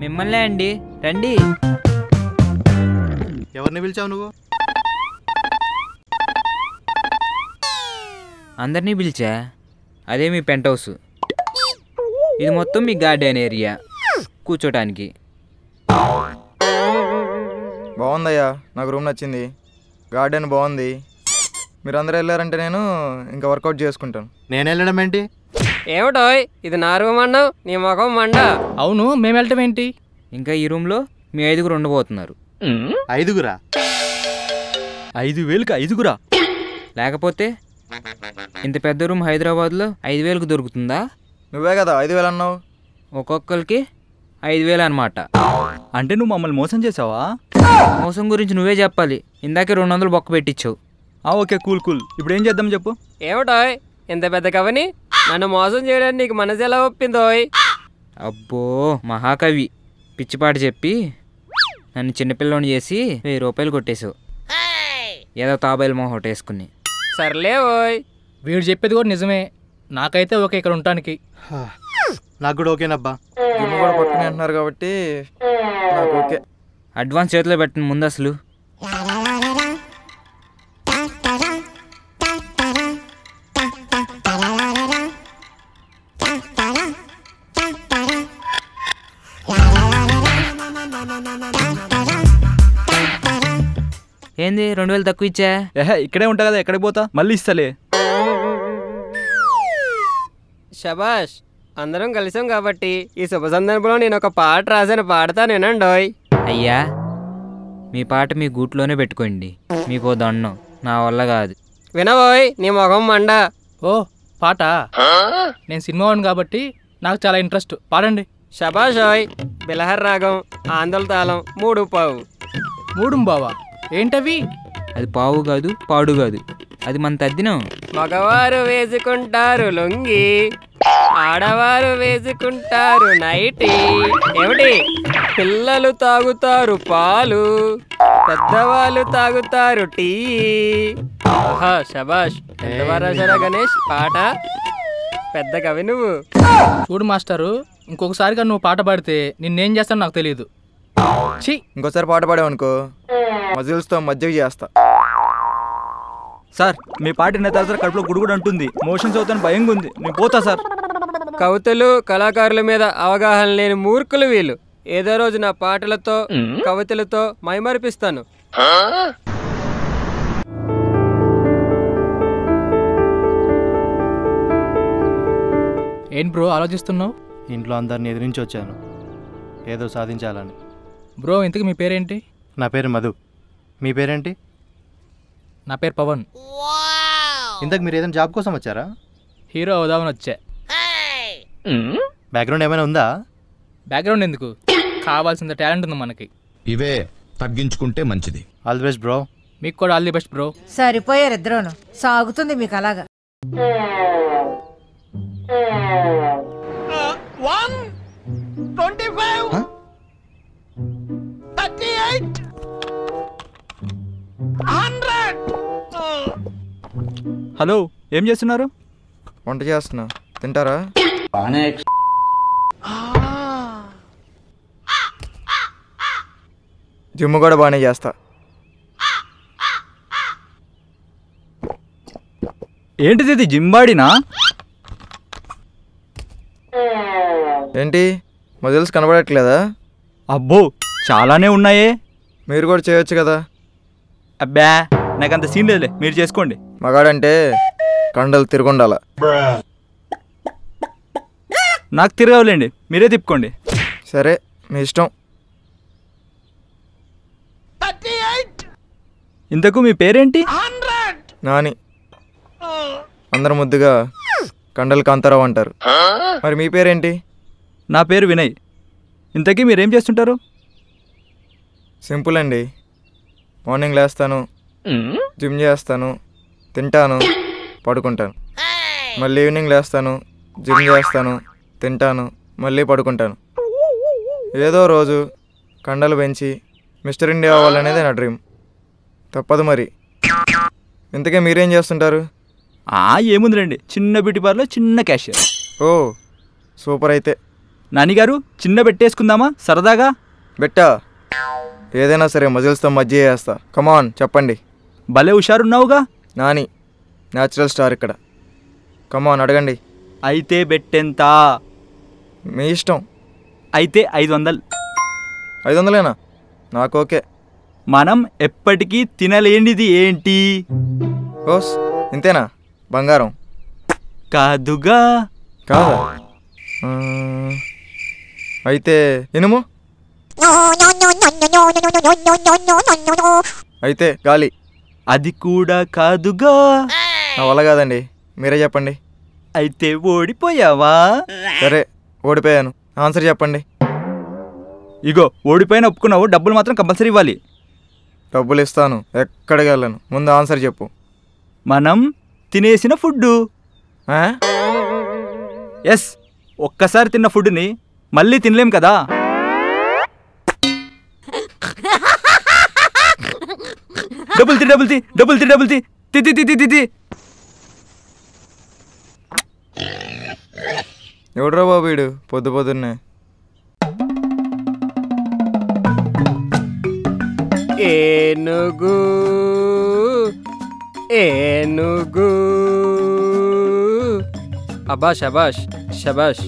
మిమ్మల్నే అండి, రండి. ఎవరిని పిలిచావు నువ్వు? అందరినీ పిలిచా. అదే మీ పెంట్ హౌస్. ఇది మొత్తం మీ గార్డెన్ ఏరియా, కూర్చోటానికి. బాగుందయ్యా, నాకు రూమ్ నచ్చింది. గార్డెన్ బాగుంది. మీరు అందరూ వెళ్ళారంటే నేను ఇంకా వర్కౌట్ చేసుకుంటాను. నేను వెళ్ళడం ఏంటి? ఏమిటో ఇది నా రూమ్ అన్నావు, నీ ముఖం మండ. అవును, మేము వెళ్ళటం ఏంటి? ఇంకా ఈ రూమ్లో మీ 5గురు ఉండబోతున్నారు. 5గురా? 5,000కి 5గురా? లేకపోతే ఇంత పెద్ద రూమ్ హైదరాబాద్లో 5,000కు దొరుకుతుందా? నువ్వే కదా 5,000 అన్నావు. ఒక్కొక్కరికి 5,000 అన్నమాట. అంటే నువ్వు మమ్మల్ని మోసం చేసావా? మోసం గురించి నువ్వే చెప్పాలి. ఇందాకే 200 బొక్క పెట్టించావు. Okay, cool. ఇప్పుడు ఏం చేద్దాం చెప్పు. ఏమిటో ఇంత పెద్ద కవని నన్ను మోసం చేయడానికి నీకు మనసు ఎలా ఒప్పిందోయ్? అబ్బో, మహాకవి. పిచ్చిపాట చెప్పి నన్ను చిన్నపిల్లని చేసి 1000 రూపాయలు కొట్టేశావు. ఏదో తాబాయిల మొహోట వేసుకుని. సర్లే ఓయ్, వీడు చెప్పేది కూడా నిజమే. నాకైతే ఓకే ఇక్కడ ఉండటానికి. నాకు కూడా ఓకేనబ్బా. జిమ్ కూడా పట్టుకుని అంటున్నారు కాబట్టి నాకు ఓకే. అడ్వాన్స్ చేతిలో పెట్టండి ముందు అసలు. ఏంది 2,000 తక్కువ ఇచ్చా? ఇక్కడే ఉంటా కదా, ఎక్కడికి పోతా? మళ్ళీ ఇస్తలే. శబాష్, అందరం కలిసాం కాబట్టి ఈ శుభ సందర్భంలో నేను ఒక పాట రాసాను, పాడతానేనండోయ్. అయ్యా, మీ పాట మీ గూట్లోనే పెట్టుకోండి. మీకు దండం, నా వల్ల కాదు. వినబోయ్, నీ ముఖం మండ. ఓ పాట? నేను సినిమా వాడిని కాబట్టి నాకు చాలా ఇంట్రెస్ట్. పాడండి. శబాష్ ఓయ్. బిలహర్ రాగం, ఆందోళ తాళం, 3 పావు. 3 బావా? ఏంటవి? అది పావు కాదు, పాడు కాదు, అది మన తద్దినం. మగవారు వేసుకుంటారు లొంగి, ఆడవారు వేసుకుంటారు నైటీ. ఏమిటి? పిల్లలు తాగుతారు పాలు, పెద్దవాళ్ళు తాగుతారు టీ. ఆహా, శబాష్. ఎంత రాశారా గణేష్ పాట? పెద్ద కవి నువ్వు. చూడు మాస్టరు, ఇంకొకసారిగా నువ్వు పాట పాడితే నిన్నేం చేస్తానో నాకు తెలియదు. ఇంకోసారి పాట పాడావనుకో మజిల్స్తో మజ్జిగ చేస్తా. సార్, మీ పాట విన్న తర్వాత కడుపులో గుడుగుడు అంటుంది, మోషన్స్ అవుతాను భయంగా ఉంది, నేను పోతా సార్. కవితలు, కళాకారుల మీద అవగాహన లేని మూర్ఖులు వీళ్ళు. ఏదో రోజు నా పాటలతో, కవితలతో మైమరిపిస్తాను. ఏంటి బ్రో ఆలోచిస్తున్నావు? ఇంట్లో అందరిని ఎదిరించి వచ్చాను, ఏదో సాధించాలని. బ్రో, ఇంతకు మీ పేరేంటి? నా పేరు మధు. మీ పేరేంటి? నా పేరు పవన్. ఇంతకు మీరు ఏదైనా జాబ్ కోసం వచ్చారా? హీరో అవుదామని వచ్చా. బ్యాక్గ్రౌండ్ ఏమైనా ఉందా? బ్యాక్గ్రౌండ్ ఎందుకు, కావాల్సిన టాలెంట్ ఉంది మనకి. ఇవే తగ్గించుకుంటే మంచిది. All the best bro. మీకు కూడా ఆల్ ది బెస్ట్ బ్రో. సరిపోయారు ఇద్దరును, సాగుతుంది మీకు అలాగా. 125 38 100. హలో, ఏం చేస్తున్నారు? వంట చేస్తున్నా, తింటారా? జిమ్ కూడా బాగానే చేస్తా. ఏంటిది, ఇది జింబాడినా? ఏంటి మజిల్స్ కనబడట్లేదా? అబ్బో, చాలానే ఉన్నాయే. మీరు కూడా చేయొచ్చు కదా. అబ్బా, నాకంత సీన్ లేదులే, మీరు చేసుకోండి. మగాడంటే కండలు తిరుగుండాల. నాకు తిరగలేండి, మీరే తిప్పుకోండి. సరే, మీ ఇష్టం. ఇంతకు మీ పేరేంటి? నాని. అందరు ముద్దుగా కండలు కాంతారావు అంటారు. మరి మీ పేరేంటి? నా పేరు వినయ్. ఇంతకీ మీరేం చేస్తుంటారు? సింపుల్ అండి. మార్నింగ్ లేస్తాను, జిమ్ చేస్తాను, తింటాను, పడుకుంటాను. మళ్ళీ ఈవినింగ్ లేస్తాను, జిమ్ చేస్తాను, తింటాను, మళ్ళీ పడుకుంటాను. ఏదో రోజు కండలు పెంచి మిస్టర్ ఇండియా అవ్వాలనేది నా డ్రీమ్. తప్పదు మరి. ఇంతకే మీరేం చేస్తుంటారు? ఏముందిలేండి, చిన్న బ్యూటీ పార్లర్, చిన్న క్యాషియర్. ఓ సూపర్. అయితే నానిగారు చిన్న పెట్టేసుకుందామా సరదాగా? బెట్టా ఏదైనా సరే మజిల్స్తో మజ్జి చేస్తా. కమాన్ చెప్పండి. భలే హుషారున్నావుగా. నాని న్యాచురల్ స్టార్ ఇక్కడ. కమాన్ అడగండి. అయితే బెట్టెంత? మీ ఇష్టం. అయితే 500. 500లేనా? నాకు ఓకే. మనం ఎప్పటికీ తినలేనిది ఏంటి? ఓస్ ఇంతేనా? బంగారం కాదుగా. కాదా? అయితే ఇనుము. అయితే గాలి. అది కూడా కాదుగా. నా వల్ల కాదండి, మీరే చెప్పండి. అయితే ఓడిపోయావా? సరే ఓడిపోయాను. ఆన్సర్ చెప్పండి. ఇగో ఓడిపోయిన ఒప్పుకున్నావు, డబ్బులు మాత్రం కంపల్సరీ ఇవ్వాలి. డబ్బులు ఇస్తాను, ఎక్కడికి వెళ్ళను. ముందు ఆన్సర్ చెప్పు. మనం తినేసిన ఫుడ్డు. ఎస్, ఒక్కసారి తిన్న ఫుడ్ని మళ్ళీ తినలేం కదా. డబుల్ తి డబుల్ తి డబుల్ తి డబుల్ తి తి తి తి తి తి. ఎవడ్రా బాబు వీడు పొద్దు పొద్దున్నే? ఏనుగు ఏనుగు. అబ్బా శబాష్ శబాష్.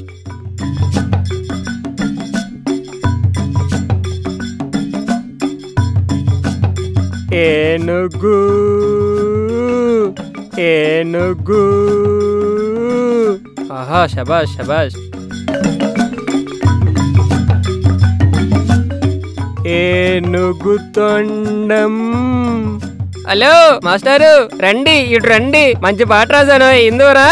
ఏనుగు ఏనుగు. ఆహా శబాష్ శబాష్. ఏనుగు తొండం. హలో మాస్టారు, రండి ఇటు రండి, మంచి పాట రాశాను, ఇందువరా?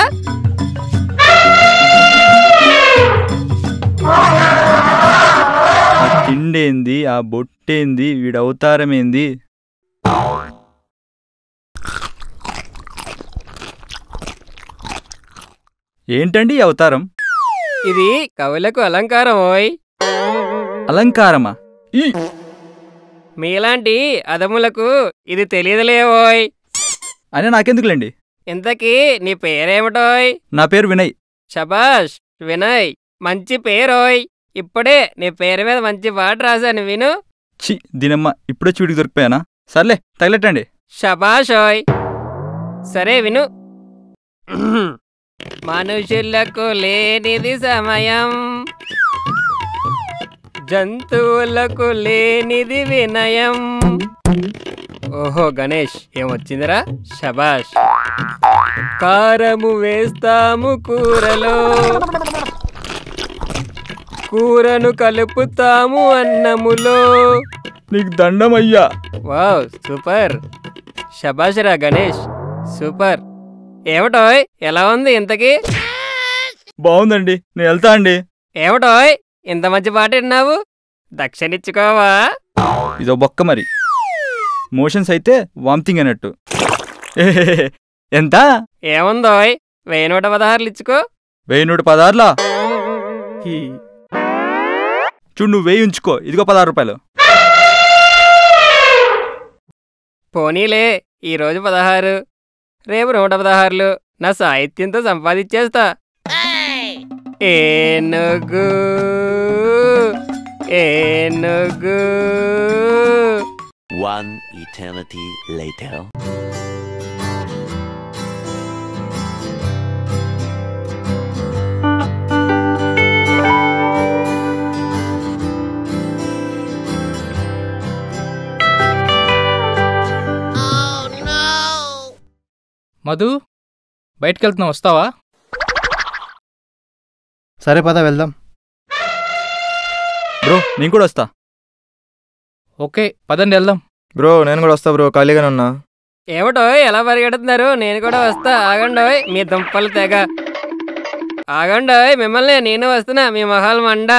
ఆ తిండేంది, ఆ బొట్టేంది, వీడి అవతారమేంది? ఏంటండి ఈ అవతారం? ఇది కవులకు అలంకారం. ఓయ్ అలంకారమా? మీలాంటి అదములకు ఇది తెలియదులేవోయ్. అని నాకెందుకులేండి. ఇంతకీ నీ పేరేమిటోయ్? నా పేరు వినయ్. శబాష్ వినయ్, మంచి పేరోయ్. ఇప్పుడే నీ పేరు మీద మంచి పాట రాశాను, విను. చి దీనమ్మ, ఇప్పుడే చూడికి దొరికిపోయానా? సర్లే తగలెట్టండి. శబాషోయ్. సరే విను. మనుషులకు లేనిది సమయం, జంతువులకు లేనిది వినయం. ఓహో గణేష్, ఏమొచ్చిందిరా? శబాష్. కారము వేస్తాము కూరలో, కూరను కలుపుతాము అన్నములో. నీకు దండమయ్యా. Wow super. శబాష్ రా గణేష్, సూపర్. ఏమిటోయ్ ఎలా ఉంది ఇంతకీ? బాగుందండి, నేను వెళ్తా అండి. ఏమిటోయ్ ఇంత మంచి పాట విన్నావు, దక్షిణిచ్చుకోవా? ఇదో బొక్క మరి. మోషన్స్ అయితే వామిటింగ్ అన్నట్టు. ఎంత? ఏముందోయ్ 1116 ఇచ్చుకో. 1116లా? చూడు, నువ్వు 1000 ఉంచుకో, ఇదిగో 16 రూపాయలు. పోనీలే, ఈరోజు 16, రేపు 116. నా సాహిత్యంతో సంపాదించేస్తా. ఏనుగు ఏనుగు. One eternity later. మధు, బయటికి వెళ్తున్నావు, వస్తావా? సరే పద వెళ్దాం. బ్రో నేను కూడా వస్తా. ఓకే పదండి వెళ్దాం. బ్రో నేను కూడా వస్తా బ్రో, ఖాళీగానే ఉన్నా. ఏమిటోయ్ ఎలా పరిగెడుతున్నారు? నేను కూడా వస్తా, ఆగండోయ్ మీ దుంపలు తెగ. ఆగండోయ్, మిమ్మల్ని నేను వస్తున్నా, మీ మొహాలు మండ.